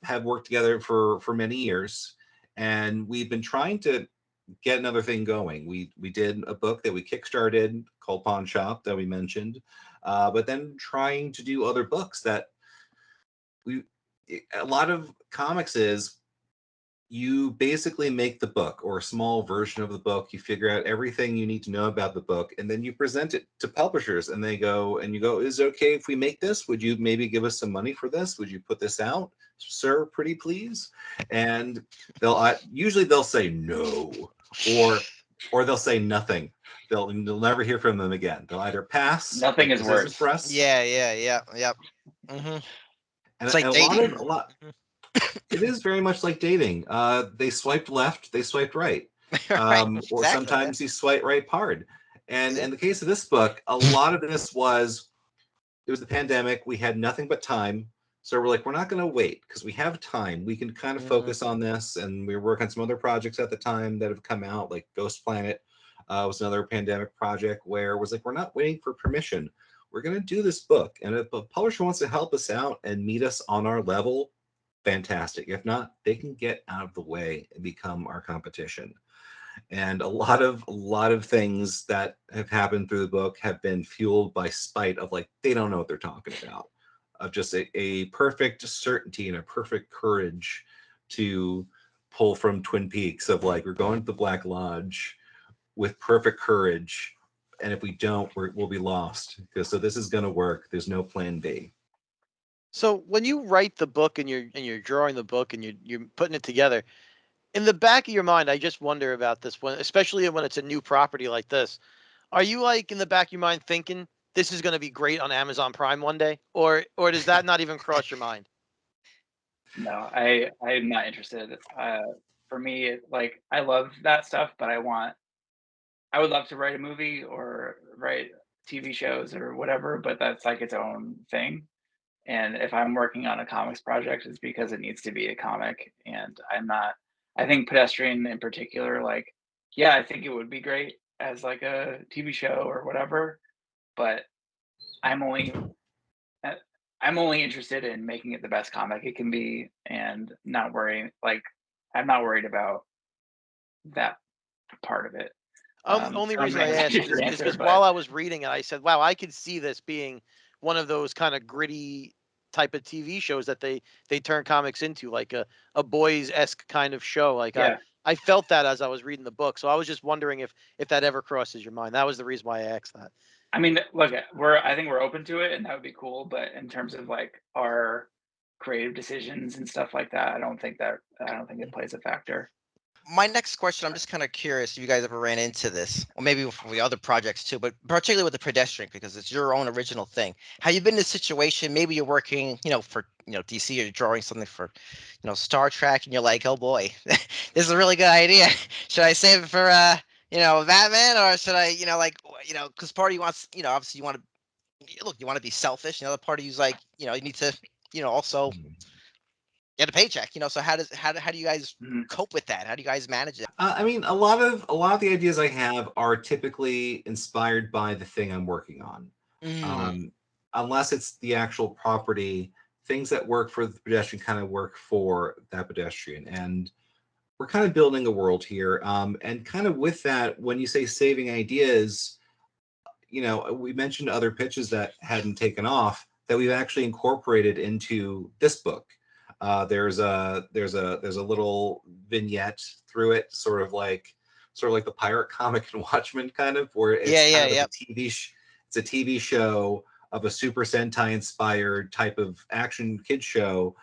have worked together for many years, and we've been trying to get another thing going. We did a book that we kickstarted called Pawn Shop that we mentioned, but then trying to do other books that a lot of comics is you basically make the book or a small version of the book. You figure out everything you need to know about the book, and then you present it to publishers, and they go, is it okay if we make this? Would you maybe give us some money for this? Would you put this out, sir, pretty please? And usually they'll say no, or they'll say nothing. You'll never hear from them again. They'll either pass. Nothing is worse. For us. Yeah. And it's like dating. A lot. It is very much like dating. They swiped left, they swiped right. Or sometimes you swipe right hard. And in the case of this book, a lot of this was the pandemic. We had nothing but time. So we're like, we're not going to wait because we have time. We can kind of focus on this. And we were working on some other projects at the time that have come out, like Ghost Planet was another pandemic project where it was like, we're not waiting for permission. We're going to do this book. And if a publisher wants to help us out and meet us on our level, fantastic. If not, they can get out of the way and become our competition. And a lot of things that have happened through the book have been fueled by spite of like, they don't know what they're talking about, of just a perfect certainty and a perfect courage to pull from Twin Peaks of like, we're going to the Black Lodge with perfect courage. And if we don't, we'll be lost. So this is going to work. There's no plan B. So when you write the book and you're drawing the book and you're putting it together, in the back of your mind, I just wonder about this one, especially when it's a new property like this. Are you like in the back of your mind thinking this is going to be great on Amazon Prime one day, or does that not even cross your mind? No, I'm not interested. For me, like I love that stuff, but I would love to write a movie or write TV shows or whatever, but that's like its own thing. And if I'm working on a comics project, it's because it needs to be a comic. And I think Pedestrian in particular, like, yeah, I think it would be great as like a TV show or whatever, but I'm only interested in making it the best comic it can be and not worrying, like, I'm not worried about that part of it. Only reason I asked is because while I was reading it, I said, wow, I could see this being one of those kind of gritty type of TV shows that they turn comics into, like a boys-esque kind of show. Like I felt that as I was reading the book. So I was just wondering if that ever crosses your mind. That was the reason why I asked that. I mean, look, I think we're open to it, and that would be cool. But in terms of like our creative decisions and stuff like that, I don't think it plays a factor. My next question, I'm just kind of curious if you guys ever ran into this, or maybe for the other projects too, but particularly with the Pedestrian, because it's your own original thing. Have you been in a situation, maybe you're working, for, DC, or you're drawing something for, Star Trek, and you're like, oh boy, this is a really good idea. Should I save it for, Batman, or should I, because part of you wants, obviously you want to, look, you want to be selfish. The other part of you's like, you need to, also get a paycheck, so how do you guys cope with that? How do you guys manage it? I mean, a lot of the ideas I have are typically inspired by the thing I'm working on. Unless it's the actual property, things that work for the Pedestrian kind of work for that Pedestrian. And we're kind of building a world here. And kind of with that, when you say saving ideas, we mentioned other pitches that hadn't taken off that we've actually incorporated into this book. There's a little vignette through it, sort of like the pirate comic and Watchmen kind of, where it's it's a TV show of a Super Sentai inspired type of action kid show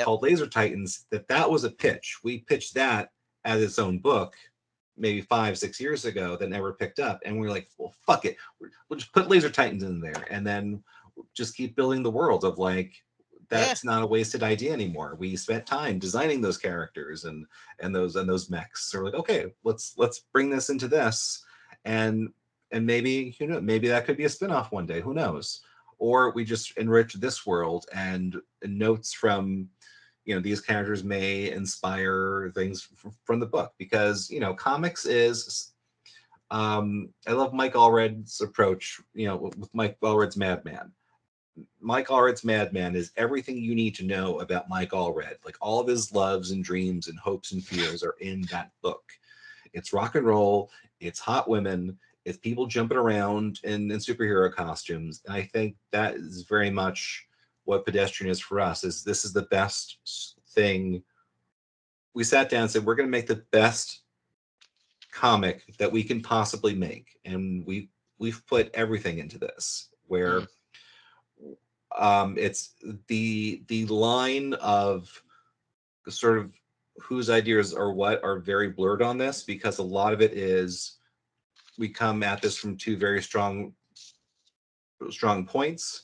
called Laser Titans. That was a pitch. We pitched that as its own book maybe 5-6 years ago that never picked up, and we're like, well, fuck it, we'll just put Laser Titans in there and then just keep building the world of like, that's not a wasted idea anymore. We spent time designing those characters and those mechs. So we're like, okay, let's bring this into this, and maybe maybe that could be a spinoff one day. Who knows? Or we just enrich this world, and notes from these characters may inspire things from the book, because comics is. I love Mike Allred's approach. With Mike Allred's Madman. Mike Allred's Madman is everything you need to know about Mike Allred. Like, all of his loves and dreams and hopes and fears are in that book. It's rock and roll. It's hot women. It's people jumping around in superhero costumes. And I think that is very much what Pedestrian is for us. This is the best thing. We sat down and said, we're going to make the best comic that we can possibly make. And we've put everything into this, where it's the line of sort of whose ideas or what are very blurred on this, because a lot of it is we come at this from two very strong points.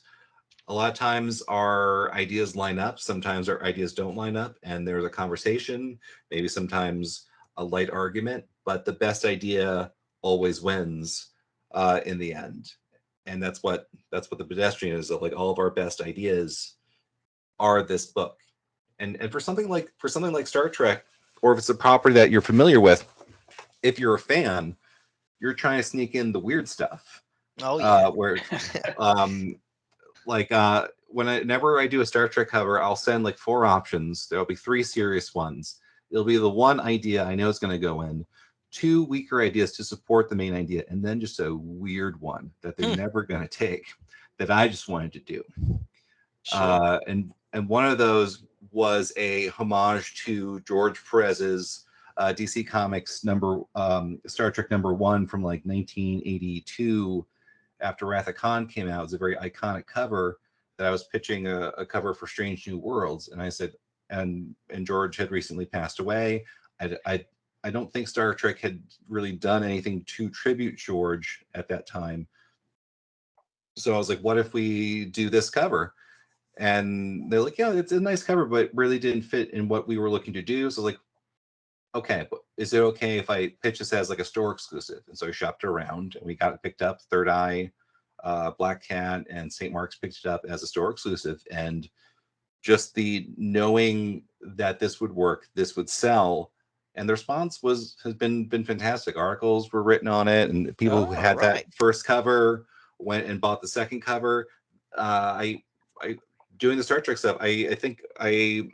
A lot of times our ideas line up, sometimes our ideas don't line up, and there's a conversation, maybe sometimes a light argument, but the best idea always wins in the end. And that's what the Pedestrian is. Like, all of our best ideas are this book. And for something like Star Trek, or if it's a property that you're familiar with, if you're a fan, you're trying to sneak in the weird stuff. Oh yeah. Where whenever I do a Star Trek cover, I'll send like 4 options. There'll be 3 serious ones. It'll be the one idea I know is going to go in, 2 weaker ideas to support the main idea, and then just a weird one that they're never going to take that I just wanted to do. Sure. And one of those was a homage to George Perez's DC Comics Star Trek #1 from like 1982, after Wrath of Khan came out. It was a very iconic cover that I was pitching a cover for Strange New Worlds, and I said, and George had recently passed away. I don't think Star Trek had really done anything to tribute George at that time. So I was like, what if we do this cover? And they're like, yeah, it's a nice cover, but really didn't fit in what we were looking to do. So I was like, okay, but is it okay if I pitch this as like a store exclusive? And so I shopped around, and we got it picked up. Third Eye, Black Cat, and St. Mark's picked it up as a store exclusive. And just the knowing that this would work, this would sell, and the response has been fantastic. Articles were written on it, and people who had that first cover went and bought the second cover. I doing the Star Trek stuff, I think I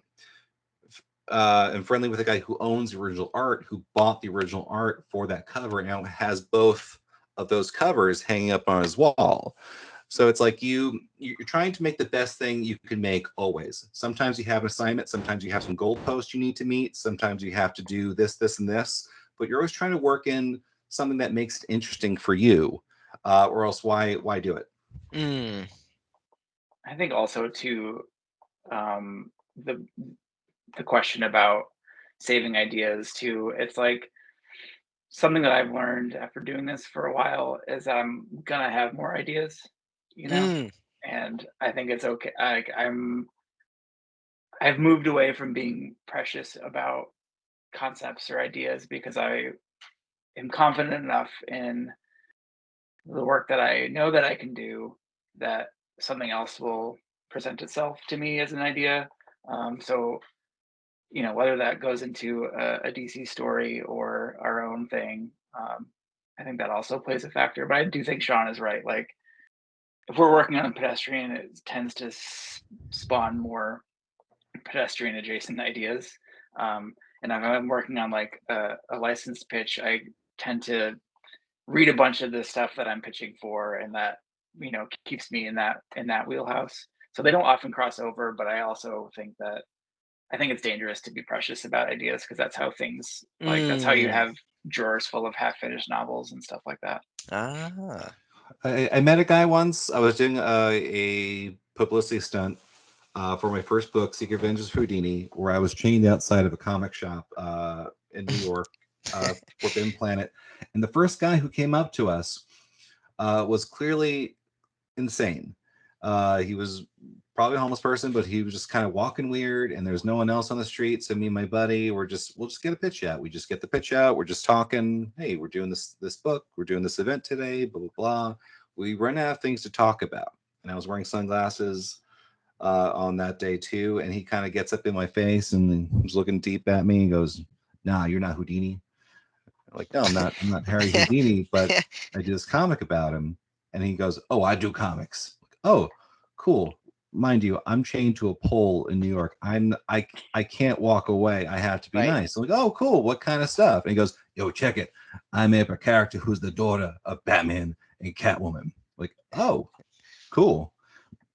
am friendly with a guy who owns the original art, who bought the original art for that cover, and now has both of those covers hanging up on his wall. So it's like you're trying to make the best thing you can make always. Sometimes you have an assignment, sometimes you have some goalposts you need to meet, sometimes you have to do this, this, and this, but you're always trying to work in something that makes it interesting for you, or else why do it? I think also too, the question about saving ideas too. It's like something that I've learned after doing this for a while is I'm gonna have more ideas, you know, and I think it's okay. Like I've moved away from being precious about concepts or ideas because I am confident enough in the work that I know that I can do that something else will present itself to me as an idea. So, you know, whether that goes into a DC story or our own thing, I think that also plays a factor. But I do think Sean is right. Like, if we're working on a pedestrian, it tends to spawn more pedestrian adjacent ideas. And if I'm working on like a licensed pitch, I tend to read a bunch of the stuff that I'm pitching for, and that, you know, keeps me in that wheelhouse. So they don't often cross over, but I also think it's dangerous to be precious about ideas, because that's how things like that's how you have drawers full of half-finished novels and stuff like that. I met a guy once. I was doing a publicity stunt for my first book, Secret Adventures of Houdini, where I was chained outside of a comic shop in New York, Forbidden Planet. And the first guy who came up to us was clearly insane. He was probably a homeless person, but he was just kind of walking weird, and there's no one else on the street. So me and my buddy, we'll just get a pitch out. We just get the pitch out. We're just talking. Hey, we're doing this book. We're doing this event today. Blah blah blah. We run out of things to talk about, and I was wearing sunglasses on that day too. And he kind of gets up in my face and was looking deep at me and goes, "Nah, you're not Houdini." I'm like, no, I'm not Harry Houdini, but I did this comic about him. And he goes, "Oh, I do comics." Oh, cool. Mind you, I'm chained to a pole in New York. I can't walk away. I have to be nice. I'm like, "Oh, cool. What kind of stuff?" And he goes, "Yo, check it. I made up a character who's the daughter of Batman and Catwoman." Like, "Oh, cool.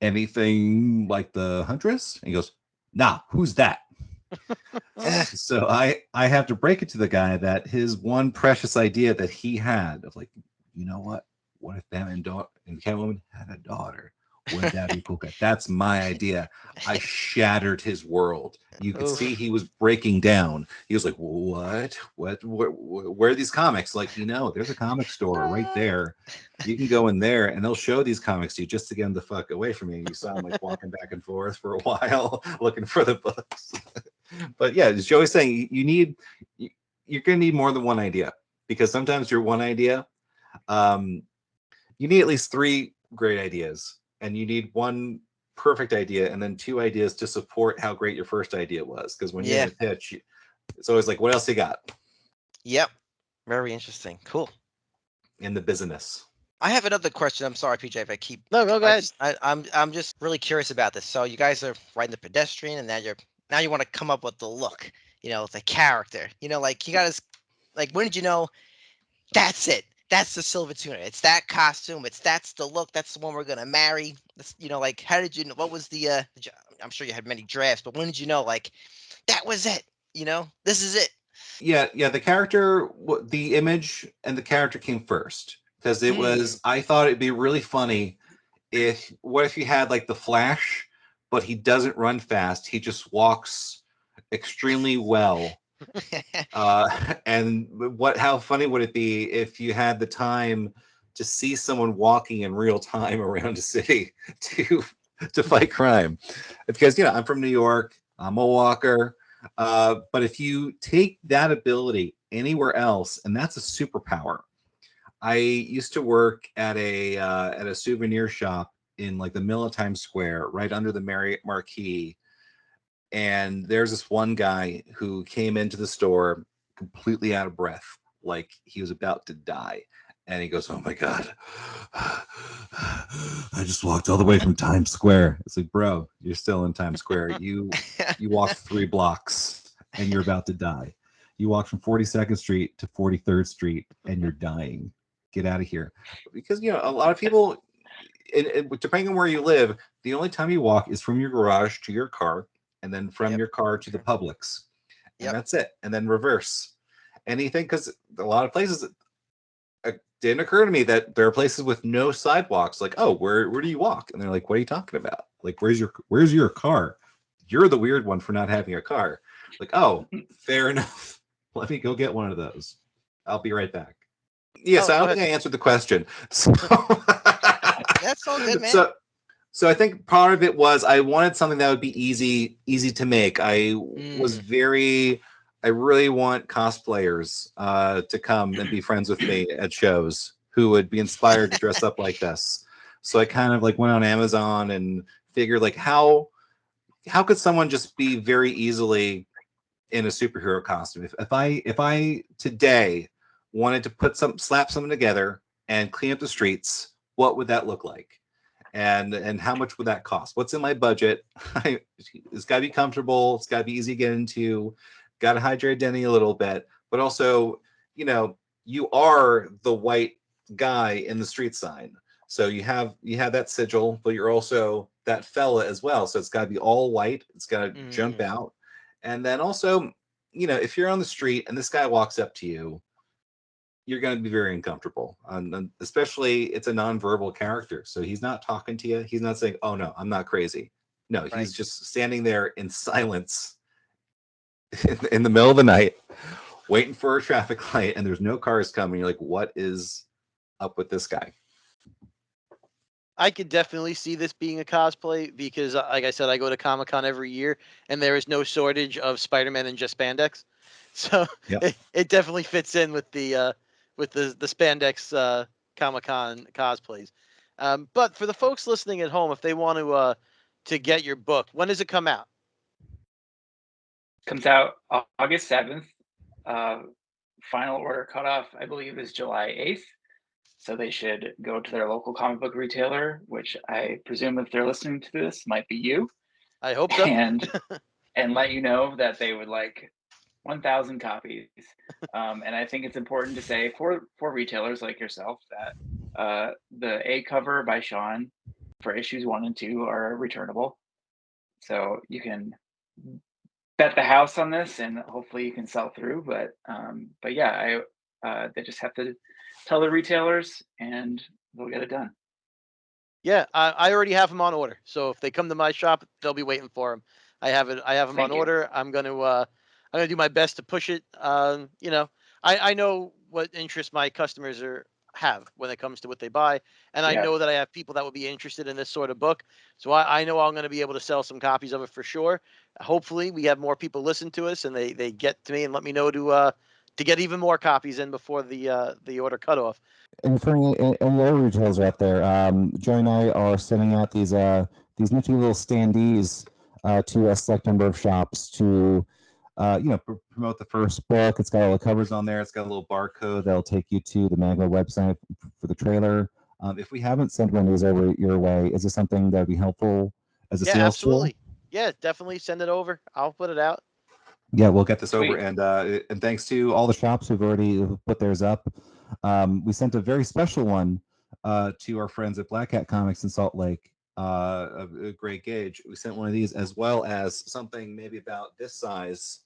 Anything like the Huntress?" And he goes, "Nah, who's that?" So I have to break it to the guy that his one precious idea that he had of like, you know what if Batman and Catwoman had a daughter? Wouldn't that be cool? That's my idea. I shattered his world. You could see he was breaking down. He was like, what? Where are these comics? Like, there's a comic store right there. You can go in there and they'll show these comics to you just to get them the fuck away from you. You saw him like walking back and forth for a while looking for the books. But yeah, as Joey's saying, you're going to need more than one idea, because sometimes your one idea, you need at least 3 great ideas, and you need 1 perfect idea, and then 2 ideas to support how great your first idea was. Because when you're in a pitch, it's always like, what else you got? Yep. Very interesting. Cool. In the business. I have another question. I'm sorry, PJ, if I keep. No, go ahead. I'm just really curious about this. So you guys are writing the pedestrian, and now you want to come up with the look, the character. Like you guys, like, when did you know that's it? That's the Silver Tuna. It's that costume. That's the look. That's the one we're gonna marry. Like, how did you know? What was the? I'm sure you had many drafts, but when did you know? Like, that was it. This is it. Yeah. The character, the image, and the character came first, because it was. I thought it'd be really funny what if you had like the Flash, but he doesn't run fast. He just walks extremely well. And how funny would it be if you had the time to see someone walking in real time around a city to fight crime? Because I'm from New York, I'm a walker, but if you take that ability anywhere else, and that's a superpower. I used to work at a souvenir shop in like the middle of Times Square, right under the Marriott Marquis. And there's this one guy who came into the store completely out of breath, like he was about to die. And he goes, "Oh my God, I just walked all the way from Times Square." It's like, bro, you're still in Times Square. You walked 3 blocks and you're about to die. You walked from 42nd Street to 43rd Street and you're dying. Get out of here. Because, a lot of people, depending on where you live, the only time you walk is from your garage to your car, and then from your car to the Publix, and that's it. And then reverse anything, because a lot of places, it didn't occur to me that there are places with no sidewalks. Like, oh, where do you walk? And they're like, what are you talking about? Like, where's your car? You're the weird one for not having a car. Like, oh, fair enough. Let me go get one of those. I'll be right back. Yes, I don't think I answered the question. So that's all good, man. So I think part of it was I wanted something that would be easy to make. I really want cosplayers to come and be friends with me at shows who would be inspired to dress up like this. So I kind of like went on Amazon and figured like how could someone just be very easily in a superhero costume? If I today wanted to slap something together and clean up the streets, what would that look like? And how much would that cost? What's in my budget? It's got to be comfortable. It's got to be easy to get into. Got to hide your identity a little bit, but also, you are the white guy in the street sign. So you have that sigil, but you're also that fella as well. So it's got to be all white. It's got to jump out. And then also, if you're on the street and this guy walks up to you, you're going to be very uncomfortable. And especially it's a nonverbal character. So he's not talking to you. He's not saying, oh no, I'm not crazy. No, he's just standing there in silence in the middle of the night, waiting for a traffic light, and there's no cars coming. You're like, what is up with this guy? I could definitely see this being a cosplay because, like I said, I go to Comic-Con every year, and there is no shortage of Spider-Man and just spandex. So it definitely fits in with the spandex Comic-Con cosplays. But for the folks listening at home, if they want to get your book, when does it come out? Comes out August 7th. Final order cutoff, I believe, is July 8th. So they should go to their local comic book retailer, which I presume if they're listening to this might be you. I hope so. And let you know that they would like 1,000 copies. And I think it's important to say for retailers like yourself that the A cover by Sean for issues 1 and 2 are returnable. So you can bet the house on this, and hopefully you can sell through. But yeah, they just have to tell the retailers, and they'll get it done. Yeah, I already have them on order. So if they come to my shop, they'll be waiting for them. I have them on order. I'm gonna do my best to push it. I know what interest my customers have when it comes to what they buy, and I know that I have people that will be interested in this sort of book. So I know I'm going to be able to sell some copies of it for sure. Hopefully, we have more people listen to us, and they get to me and let me know to get even more copies in before the order cutoff. And for any retailers out there, Joey and I are sending out these nifty little standees to a select number of shops to promote the first book. It's got all the covers on there. It's got a little barcode that'll take you to the Magma website for the trailer. If we haven't sent one of these over your way, is this something that would be helpful as a sales absolutely. tool? Yeah, definitely send it over. I'll put it out. Yeah, we'll get this over, and thanks to all the shops who've already put theirs up. We sent a very special one to our friends at Black Hat Comics in Salt Lake, a great gauge. We sent one of these as well as something maybe about this size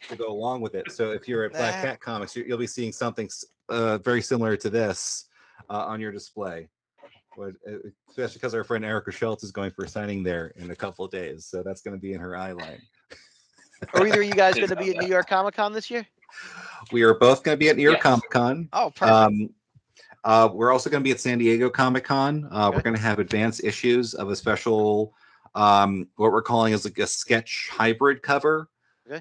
to go along with it. So if you're at Black Hat Comics, you'll be seeing something very similar to this on your display. Especially because our friend Erica Schultz is going for a signing there in a couple of days. So that's going to be in her eye line. Are either of you guys going to be at New York Comic Con this year? We are both going to be at New York Comic Con. Oh, perfect. We're also going to be at San Diego Comic Con. We're going to have advanced issues of a special, what we're calling is like a sketch hybrid cover. Okay.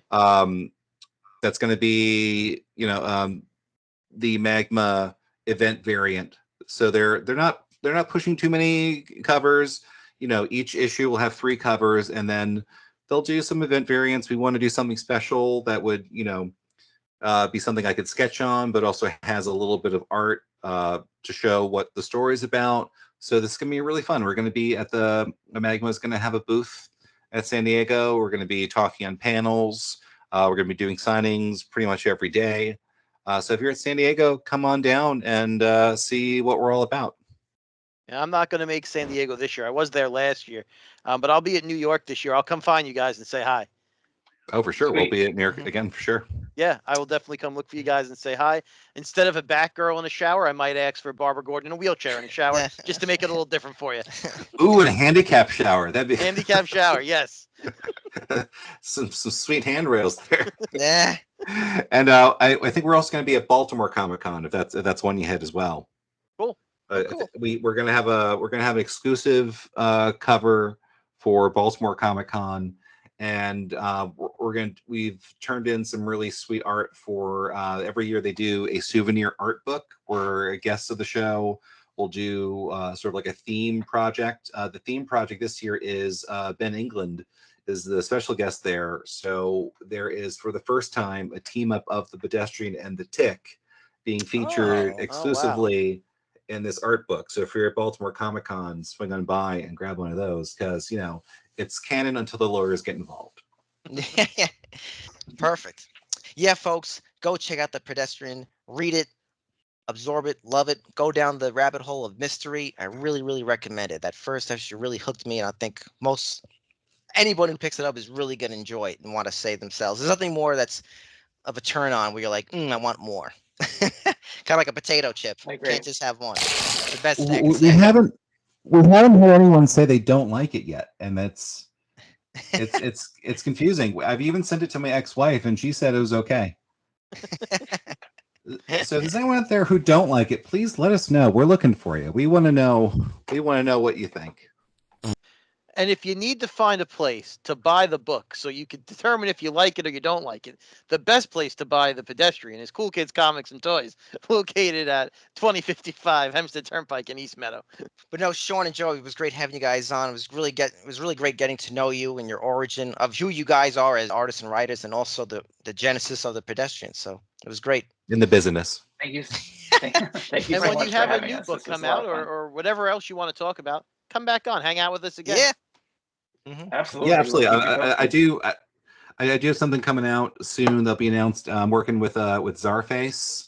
That's going to be, the Magma event variant. So they're not pushing too many covers. Each issue will have 3 covers, and then they'll do some event variants. We want to do something special that would, be something I could sketch on, but also has a little bit of art to show what the story is about. So this is going to be really fun. We're going to be at the Magma is going to have a booth at San Diego. We're going to be talking on panels. We're going to be doing signings pretty much every day. So if you're at San Diego, come on down and see what we're all about. Yeah, I'm not going to make San Diego this year. I was there last year, but I'll be at New York this year. I'll come find you guys and say hi. Oh, for sure. Sweet. We'll be at New York again for sure. Yeah, I will definitely come look for you guys and say hi. Instead of a Batgirl in a shower, I might ask for Barbara Gordon in a wheelchair in a shower, just to make it a little different for you. Ooh, and a handicap shower. That'd be Handicap shower, yes. some sweet handrails there. Yeah. And I think we're also going to be at Baltimore Comic-Con if that's one you hit as well. Cool. Cool. We're gonna have an exclusive cover for Baltimore Comic-Con, and we've turned in some really sweet art for every year they do a souvenir art book where guests of the show will do sort of like a theme project. The theme project this year is Ben England is the special guest there. So there is, for the first time, a team up of the Pedestrian and the Tick being featured exclusively in this art book. So if you're at Baltimore Comic-Con, swing on by and grab one of those, because it's canon until the lawyers get involved. Perfect. Yeah, folks, go check out the Pedestrian, read it, absorb it, love it, go down the rabbit hole of mystery. I really, really recommend it. That first issue really hooked me, and I think anybody who picks it up is really going to enjoy it and want to say themselves. There's nothing more that's of a turn on where you're like, I want more. Kind of like a potato chip. You can't just have one. The best snack. We haven't heard anyone say they don't like it yet, and it's confusing. I've even sent it to my ex-wife, and she said it was okay. So if there's anyone out there who don't like it, please let us know. We're looking for you. We want to know what you think. And if you need to find a place to buy the book so you can determine if you like it or you don't like it, the best place to buy The Pedestrian is Cool Kids Comics and Toys, located at 2055 Hempstead Turnpike in East Meadow. But no, Sean and Joey, it was great having you guys on. It was really great getting to know you and your origin of who you guys are as artists and writers, and also the genesis of The Pedestrian. So it was great. In the business. Thank you. Thank you And so when much you for have a having new us. book This was come a lot out of fun. or whatever else you want to talk about, come back on, hang out with us again. Yeah. Absolutely. Yeah, absolutely. I do have something coming out soon. They'll be announced. I'm working with Czarface.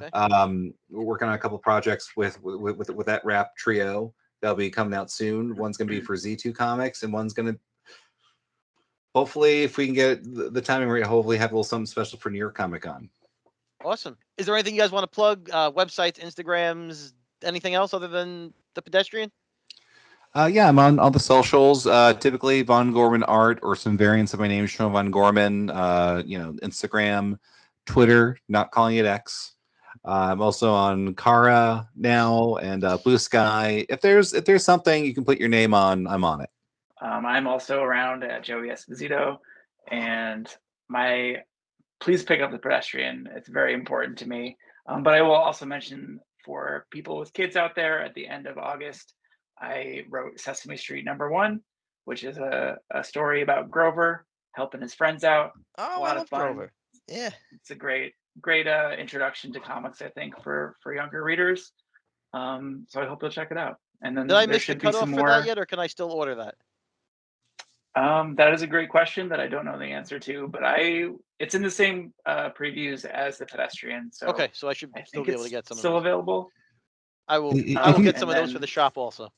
Okay. We're working on a couple projects with that rap trio. They'll be coming out soon. One's going to be for Z2 Comics, and one's going to, hopefully, if we can get the timing right, hopefully have a little something special for New York Comic Con. Awesome. Is there anything you guys want to plug? Websites, Instagrams, anything else other than The Pedestrian? Yeah, I'm on all the socials. Typically Von Gorman Art or some variants of my name, Sean Von Gorman. Instagram, Twitter, not calling it X. I'm also on Kara now and Blue Sky. If there's something you can put your name on, I'm on it. I'm also around at Joey Esposito, and please pick up The Pedestrian. It's very important to me. But I will also mention, for people with kids out there, at the end of August, I wrote Sesame Street #1, which is a story about Grover helping his friends out. Oh, a lot I love of fun. Grover. Yeah. It's a great introduction to comics, I think, for younger readers. So I hope you'll check it out. And then Did I there miss the should be cutoff some for more. that yet, or can I still order that? That is a great question that I don't know the answer to, but it's in the same previews as The Pedestrian. So Okay, so I should I still think be able to it's get some still of those. available. I will If get some of and those for then- the shop also.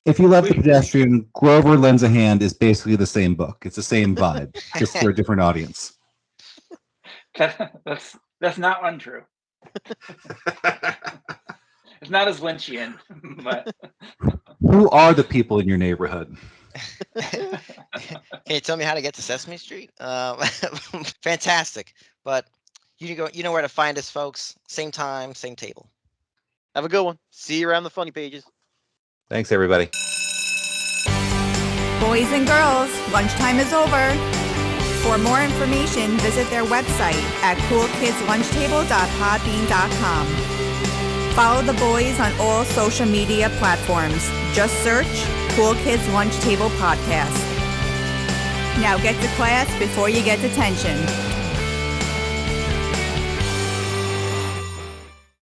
If you love The Pedestrian, Grover Lends a Hand is basically the same book. It's the same vibe, just for a different audience. That's not untrue. It's not as Lynchian, but Who are the people in your neighborhood? Can you tell me how to get to Sesame Street? Fantastic. But you know where to find us, folks. Same time, same table. Have a good one. See you around the funny pages. Thanks, everybody. Boys and girls, lunchtime is over. For more information, visit their website at coolkidslunchtable.podbean.com. Follow the boys on all social media platforms. Just search Cool Kids Lunch Table Podcast. Now get to class before you get detention.